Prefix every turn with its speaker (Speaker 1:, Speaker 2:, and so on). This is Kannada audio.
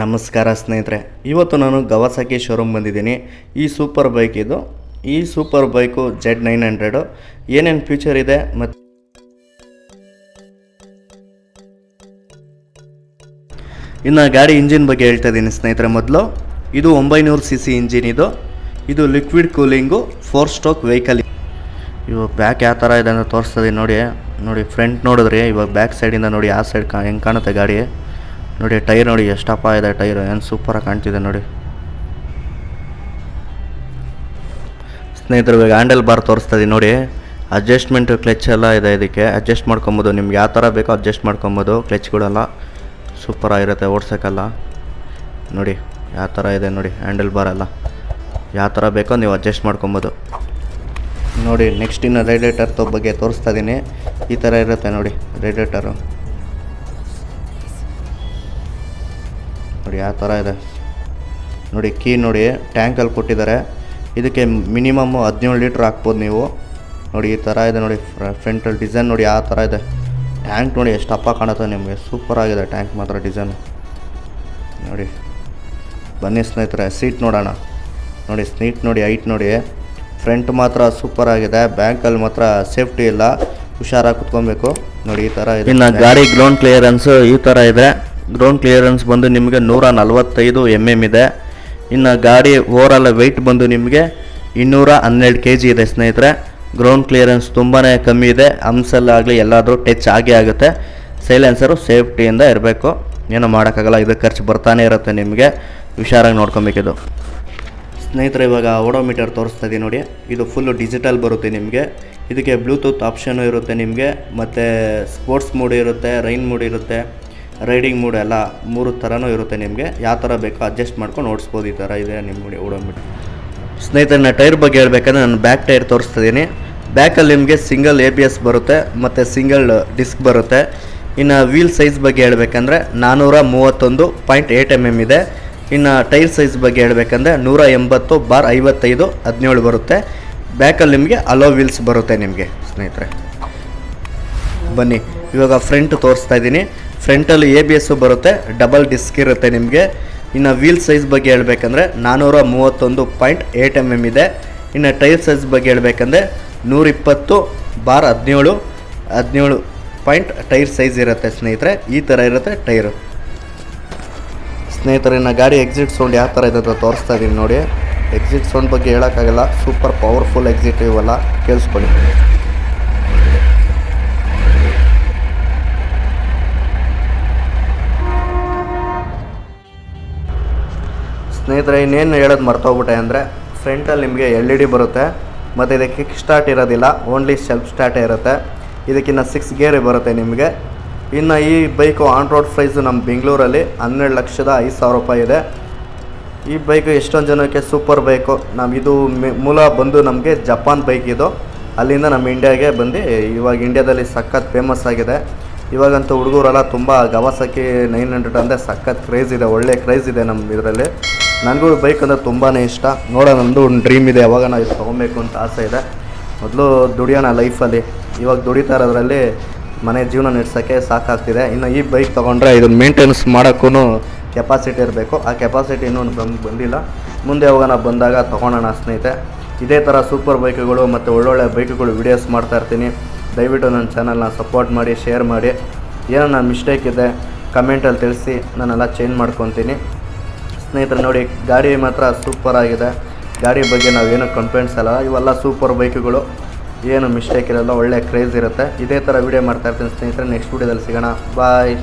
Speaker 1: ನಮಸ್ಕಾರ ಸ್ನೇಹಿತರೆ, ಇವತ್ತು ನಾನು ಗವಾಸಾಕಿ ಶೋರೂಮ್ ಬಂದಿದ್ದೀನಿ. ಈ ಸೂಪರ್ ಬೈಕ್ ಇದು. ಈ ಸೂಪರ್ ಬೈಕು Z900 ಏನೇನು ಫ್ಯೂಚರ್ ಇದೆ ಮತ್ತು ಇನ್ನು ಗಾಡಿ ಇಂಜಿನ್ ಬಗ್ಗೆ ಹೇಳ್ತಾ ಇದ್ದೀನಿ ಸ್ನೇಹಿತರೆ. ಮೊದಲು ಇದು 900 cc ಇಂಜಿನ್. ಇದು ಲಿಕ್ವಿಡ್ ಕೂಲಿಂಗು 4 ಸ್ಟ್ರೋಕ್ ವೆಹಿಕಲ್. ಇವಾಗ ಬ್ಯಾಕ್ ಯಾವ ಥರ ಇದೆ ಅಂತ ತೋರಿಸ್ತದೆ ನೋಡಿ. ಫ್ರಂಟ್ ನೋಡಿದ್ರಿ, ಇವಾಗ ಬ್ಯಾಕ್ ಸೈಡಿಂದ ನೋಡಿ ಆ ಸೈಡ್ ಹೆಂಗೆ ಕಾಣುತ್ತೆ ಗಾಡಿ. ನೋಡಿ ಟೈರ್ ನೋಡಿ ಎಷ್ಟಪ್ಪ ಇದೆ ಟೈರ್, ಏನು ಸೂಪರಾಗಿ ಕಾಣ್ತಿದೆ ನೋಡಿ ಸ್ನೇಹಿತರು. ಇವಾಗ ಹ್ಯಾಂಡಲ್ ಬಾರ್ ತೋರಿಸ್ತಾ ಇದೀನಿ ನೋಡಿ. ಅಡ್ಜಸ್ಟ್ಮೆಂಟು ಕ್ಲಚ್ ಎಲ್ಲ ಇದೆ, ಇದಕ್ಕೆ ಅಡ್ಜಸ್ಟ್ ಮಾಡ್ಕೊಬೋದು. ನಿಮ್ಗೆ ಯಾವ ಥರ ಬೇಕೋ ಅಡ್ಜಸ್ಟ್ ಮಾಡ್ಕೊಬೋದು. ಕ್ಲಚ್ಗಳೆಲ್ಲ ಸೂಪರಾಗಿರುತ್ತೆ ಓಡ್ಸೋಕ್ಕಲ್ಲ. ನೋಡಿ ಯಾವ ಥರ ಇದೆ ನೋಡಿ ಹ್ಯಾಂಡಲ್ ಬಾರ್ ಎಲ್ಲ, ಯಾವ ಥರ ಬೇಕೋ ನೀವು ಅಡ್ಜಸ್ಟ್ ಮಾಡ್ಕೊಬೋದು ನೋಡಿ. ನೆಕ್ಸ್ಟ್ ಇನ್ನು ರೇಡಿಯೇಟರ್ ಬಗ್ಗೆ ತೋರಿಸ್ತಾ ಇದ್ದೀನಿ. ಈ ಥರ ಇರುತ್ತೆ ನೋಡಿ ರೇಡಿಯೇಟರು. ನೋಡಿ ಯಾವ ಥರ ಇದೆ ನೋಡಿ. ಕೀ ನೋಡಿ ಟ್ಯಾಂಕಲ್ಲಿ ಕೊಟ್ಟಿದ್ದಾರೆ. ಇದಕ್ಕೆ ಮಿನಿಮಮ್ 17 ಲೀಟ್ರ್ ಹಾಕ್ಬೋದು ನೀವು. ನೋಡಿ ಈ ಥರ ಇದೆ ನೋಡಿ. ಫ್ರಂಟಲ್ಲಿ ಡಿಸೈನ್ ನೋಡಿ ಯಾವ ಥರ ಇದೆ. ಟ್ಯಾಂಕ್ ನೋಡಿ ಎಷ್ಟು ಅಪ್ಪ ಕಾಣುತ್ತೆ ನಿಮಗೆ. ಸೂಪರಾಗಿದೆ ಟ್ಯಾಂಕ್ ಮಾತ್ರ ಡಿಸೈನು ನೋಡಿ. ಬನ್ನಿ ಸ್ನೇಹಿತರೆ ಸೀಟ್ ನೋಡೋಣ. ನೋಡಿ ಸೀಟ್ ನೋಡಿ, ಹೈಟ್ ನೋಡಿ. ಫ್ರಂಟ್ ಮಾತ್ರ ಸೂಪರಾಗಿದೆ. ಬ್ಯಾಕಲ್ಲಿ ಮಾತ್ರ ಸೇಫ್ಟಿ ಇಲ್ಲ, ಹುಷಾರಾಗಿ ಕುತ್ಕೊಬೇಕು ನೋಡಿ. ಈ ಥರ ಇದೆ. ಇನ್ನು ಗಾಡಿ ಗ್ರೌಂಡ್ ಕ್ಲಿಯರೆನ್ಸು ಈ ಥರ ಇದೆ. ಗ್ರೌಂಡ್ ಕ್ಲಿಯರೆನ್ಸ್ ಬಂದು ನಿಮಗೆ 145 mm ಇದೆ. ಇನ್ನು ಗಾಡಿ ಓವರಾಲ್ ವೆಯ್ಟ್ ಬಂದು ನಿಮಗೆ 212 kg ಇದೆ ಸ್ನೇಹಿತರೆ. ಗ್ರೌಂಡ್ ಕ್ಲಿಯರೆನ್ಸ್ ತುಂಬಾ ಕಮ್ಮಿ ಇದೆ. ಹಂಸಲ್ಲಾಗಲಿ ಎಲ್ಲಾದರೂ ಟಚ್ ಆಗೇ ಆಗುತ್ತೆ. ಸೈಲೆನ್ಸರು ಸೇಫ್ಟಿಯಿಂದ ಇರಬೇಕು, ಏನೂ ಮಾಡೋಕ್ಕಾಗಲ್ಲ. ಇದು ಖರ್ಚು ಬರ್ತಾನೆ ಇರುತ್ತೆ ನಿಮಗೆ, ಹುಷಾರಾಗಿ ನೋಡ್ಕೊಬೇಕಿದು ಸ್ನೇಹಿತರೆ. ಇವಾಗ ಓಡೋಮೀಟರ್ ತೋರಿಸ್ತಾ ಇದ್ದೀನಿ ನೋಡಿ. ಇದು ಫುಲ್ಲು ಡಿಜಿಟಲ್ ಬರುತ್ತೆ ನಿಮಗೆ. ಇದಕ್ಕೆ ಬ್ಲೂಟೂತ್ ಆಪ್ಷನು ಇರುತ್ತೆ ನಿಮಗೆ, ಮತ್ತು ಸ್ಪೋರ್ಟ್ಸ್ ಮೋಡ್ ಇರುತ್ತೆ, ರೈನ್ ಮೋಡ್ ಇರುತ್ತೆ, ರೈಡಿಂಗ್ ಮೂಡ್ ಎಲ್ಲ 3 ಥರನೂ ಇರುತ್ತೆ ನಿಮಗೆ. ಯಾವ ಥರ ಬೇಕೋ ಅಡ್ಜಸ್ಟ್ ಮಾಡ್ಕೊಂಡು ಓಡಿಸ್ಬೋದು. ಈ ಥರ ಇದೆ ನಿಮ್ಮ ಓಡೋಮೀಟರ್ ಸ್ನೇಹಿತರೆ. ನಾನು ಟೈರ್ ಬಗ್ಗೆ ಹೇಳ್ಬೇಕಂದ್ರೆ ನಾನು ಬ್ಯಾಕ್ ಟೈರ್ ತೋರಿಸ್ತಿದ್ದೀನಿ. ಬ್ಯಾಕಲ್ಲಿ ನಿಮಗೆ ಸಿಂಗಲ್ ABS ಬರುತ್ತೆ ಮತ್ತು ಸಿಂಗಲ್ ಡಿಸ್ಕ್ ಬರುತ್ತೆ. ಇನ್ನು ವೀಲ್ ಸೈಜ್ ಬಗ್ಗೆ ಹೇಳ್ಬೇಕಂದ್ರೆ 431.8 mm ಇದೆ. ಇನ್ನು ಟೈರ್ ಸೈಜ್ ಬಗ್ಗೆ ಹೇಳ್ಬೇಕಂದ್ರೆ 180/55 17 ಬರುತ್ತೆ. ಬ್ಯಾಕಲ್ಲಿ ನಿಮಗೆ ಅಲೋ ವೀಲ್ಸ್ ಬರುತ್ತೆ ನಿಮಗೆ ಸ್ನೇಹಿತರೆ. ಬನ್ನಿ ಇವಾಗ ಫ್ರಂಟ್ ತೋರಿಸ್ತಾ ಇದ್ದೀನಿ. ಫ್ರಂಟಲ್ಲಿ ABS ಬರುತ್ತೆ, ಡಬಲ್ ಡಿಸ್ಕ್ ಇರುತ್ತೆ ನಿಮಗೆ. ಇನ್ನು ವೀಲ್ ಸೈಜ್ ಬಗ್ಗೆ ಹೇಳ್ಬೇಕಂದ್ರೆ 431.8 mm ಇದೆ. ಇನ್ನು ಟೈರ್ ಸೈಜ್ ಬಗ್ಗೆ ಹೇಳ್ಬೇಕಂದ್ರೆ 120/17 ಪಾಯಿಂಟ್ ಟೈರ್ ಸೈಜ್ ಇರುತ್ತೆ ಸ್ನೇಹಿತರೆ. ಈ ಥರ ಇರುತ್ತೆ ಟೈರು ಸ್ನೇಹಿತರೆ. ಇನ್ನು ಗಾಡಿ ಎಕ್ಸಿಟ್ ಸೌಂಡ್ ಯಾವ ಥರ ಇದೆ ಅಂತ ತೋರಿಸ್ತಾ ಇದ್ದೀನಿ ನೋಡಿ. ಎಕ್ಸಿಟ್ ಸೌಂಡ್ ಬಗ್ಗೆ ಹೇಳೋಕ್ಕಾಗಲ್ಲ, ಸೂಪರ್ ಪವರ್ಫುಲ್ ಎಕ್ಸಿಟ್ ಇವೆಲ್ಲ, ಕೇಳಿಸ್ಕೊಳ್ಳಿ ಸ್ನೇಹಿತರೆ. ಇನ್ನೇನು ಹೇಳೋದು ಮರ್ತೋಗ್ಬಿಟ್ಟೆ ಅಂದರೆ, ಫ್ರಂಟಲ್ಲಿ ನಿಮಗೆ LED ಬರುತ್ತೆ, ಮತ್ತು ಇದಕ್ಕೆ ಕಿಕ್ ಸ್ಟಾರ್ಟ್ ಇರೋದಿಲ್ಲ, ಓನ್ಲಿ ಸೆಲ್ಫ್ ಸ್ಟಾರ್ಟೇ ಇರುತ್ತೆ. ಇದಕ್ಕಿನ್ನ 6 ಗೇರ್ ಬರುತ್ತೆ ನಿಮಗೆ. ಇನ್ನು ಈ ಬೈಕು ಆನ್ ರೋಡ್ ಪ್ರೈಸು ನಮ್ಮ ಬೆಂಗಳೂರಲ್ಲಿ 12,05,000 ರೂಪಾಯಿ ಇದೆ. ಈ ಬೈಕು ಎಷ್ಟೊಂದು ಜನಕ್ಕೆ ಸೂಪರ್ ಬೈಕು. ಇದು ಮೂಲ ಬಂದು ನಮಗೆ ಜಪಾನ್ ಬೈಕ್ ಇದು. ಅಲ್ಲಿಂದ ನಮ್ಮ ಇಂಡಿಯಾಗೆ ಬಂದು ಇವಾಗ ಇಂಡಿಯಾದಲ್ಲಿ ಸಖತ್ ಫೇಮಸ್ ಆಗಿದೆ. ಇವಾಗಂತೂ ಹುಡುಗರೆಲ್ಲ ತುಂಬ ಗವಾಸಾಕಿ 900 ಅಂದರೆ ಸಖತ್ ಕ್ರೇಜ್ ಇದೆ, ಒಳ್ಳೆ ಕ್ರೇಜ್ ಇದೆ ನಮ್ಮ ಇದರಲ್ಲಿ. ನನಗೂ ಬೈಕ್ ಅಂದರೆ ತುಂಬಾ ಇಷ್ಟ. ನೋಡೋಣ, ನಮ್ಮದು ಒಂದು ಡ್ರೀಮ್ ಇದೆ, ಯಾವಾಗ ನಾವು ಇದು ತೊಗೊಬೇಕು ಅಂತ ಆಸೆ ಇದೆ. ಮೊದಲು ದುಡಿಯೋಣ ಲೈಫಲ್ಲಿ, ಇವಾಗ ದುಡಿತಾ ಇರೋದ್ರಲ್ಲಿ ಮನೆ ಜೀವನ ನಡೆಸೋಕ್ಕೆ ಸಾಕಾಗ್ತಿದೆ. ಇನ್ನು ಈ ಬೈಕ್ ತೊಗೊಂಡ್ರೆ ಇದನ್ನು ಮೇಂಟೆನೆನ್ಸ್ ಮಾಡೋಕ್ಕೂ ಕೆಪಾಸಿಟಿ ಇರಬೇಕು. ಆ ಕೆಪಾಸಿಟಿ ಇನ್ನೂ ಬಂದಿಲ್ಲ. ಮುಂದೆ ಯಾವಾಗ ಬಂದಾಗ ತೊಗೊಳೋಣ ಸ್ನೇಹಿತೆ. ಇದೇ ಥರ ಸೂಪರ್ ಬೈಕುಗಳು ಮತ್ತು ಒಳ್ಳೊಳ್ಳೆ ಬೈಕುಗಳು ವೀಡಿಯೋಸ್ ಮಾಡ್ತಾಯಿರ್ತೀನಿ. ದಯವಿಟ್ಟು ನನ್ನ ಚಾನಲ್ನ ಸಪೋರ್ಟ್ ಮಾಡಿ, ಶೇರ್ ಮಾಡಿ. ಏನೋ ನಾನು ಮಿಸ್ಟೇಕ್ ಇದೆ ಕಮೆಂಟಲ್ಲಿ ತಿಳಿಸಿ, ನಾನೆಲ್ಲ ಚೇಂಜ್ ಮಾಡ್ಕೊತೀನಿ ಸ್ನೇಹಿತರೆ. ನೋಡಿ ಗಾಡಿ ಮಾತ್ರ ಸೂಪರಾಗಿದೆ. ಗಾಡಿ ಬಗ್ಗೆ ನಾವೇನು ಕಂಪ್ಲೇಂಟ್ಸ್ ಅಲ್ಲ, ಇವೆಲ್ಲ ಸೂಪರ್ ಬೈಕುಗಳು, ಏನು ಮಿಸ್ಟೇಕ್ ಇರೋಲ್ಲ, ಒಳ್ಳೆ ಕ್ರೇಜ್ ಇರುತ್ತೆ. ಇದೇ ಥರ ವೀಡಿಯೋ ಮಾಡ್ತಾಯಿರ್ತೀನಿ ಸ್ನೇಹಿತರೆ. ನೆಕ್ಸ್ಟ್ ವೀಡಿಯೋದಲ್ಲಿ ಸಿಗೋಣ. ಬಾಯ್.